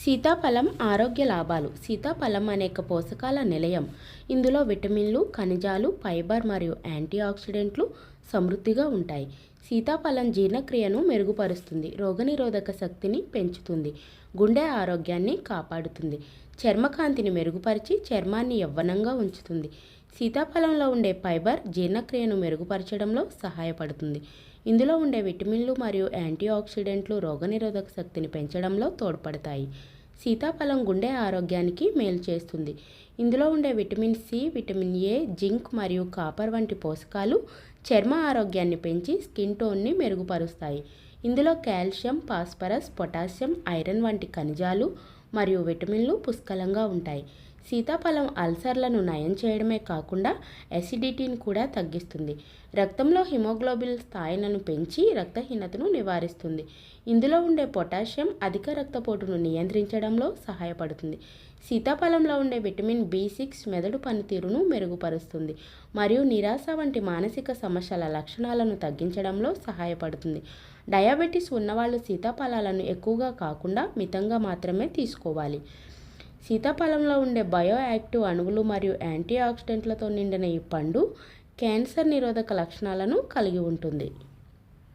సీతాఫలం ఆరోగ్య లాభాలు. సీతాఫలం అనేక పోషకాల నిలయం. ఇందులో విటమిన్లు, ఖనిజాలు, ఫైబర్ మరియు యాంటీ ఆక్సిడెంట్లు సమృద్ధిగా ఉంటాయి. సీతాఫలం జీర్ణక్రియను మెరుగుపరుస్తుంది, రోగనిరోధక శక్తిని పెంచుతుంది, గుండె ఆరోగ్యాన్ని కాపాడుతుంది, చర్మకాంతిని మెరుగుపరిచి చర్మాన్ని యవ్వనంగా ఉంచుతుంది. సీతాఫలంలో ఉండే ఫైబర్ జీర్ణక్రియను మెరుగుపరచడంలో సహాయపడుతుంది. ఇందులో ఉండే విటమిన్లు మరియు యాంటీ ఆక్సిడెంట్లు రోగనిరోధక శక్తిని పెంచడంలో తోడ్పడతాయి. సీతాఫలం గుండె ఆరోగ్యానికి మేలు చేస్తుంది. ఇందులో ఉండే vitamin C, vitamin A, zinc మరియు కాపర్ వంటి పోషకాలు చర్మ ఆరోగ్యాన్ని పెంచి స్కిన్ టోన్ని మెరుగుపరుస్తాయి. ఇందులో కాల్షియం, ఫాస్ఫరస్, పొటాషియం, ఐరన్ వంటి ఖనిజాలు మరియు విటమిన్లు పుష్కలంగా ఉంటాయి. సీతాఫలం అల్సర్లను నయం చేయడమే కాకుండా యాసిడిటీని కూడా తగ్గిస్తుంది. రక్తంలో హిమోగ్లోబిన్ స్థాయిలను పెంచి రక్తహీనతను నివారిస్తుంది. ఇందులో ఉండే పొటాషియం అధిక రక్తపోటును నియంత్రించడంలో సహాయపడుతుంది. సీతాఫలంలో ఉండే విటమిన్ బి6 మెదడు పనితీరును మెరుగుపరుస్తుంది మరియు నిరాశ వంటి మానసిక సమస్యల లక్షణాలను తగ్గించడంలో సహాయపడుతుంది. డయాబెటీస్ ఉన్నవాళ్ళు సీతాఫలాలను ఎక్కువగా కాకుండా మితంగా మాత్రమే తీసుకోవాలి. సీతాఫలంలో ఉండే బయో యాక్టివ్ అణువులు మరియు యాంటీ ఆక్సిడెంట్లతో నిండిన ఈ పండు క్యాన్సర్ నిరోధక లక్షణాలను కలిగి ఉంటుంది.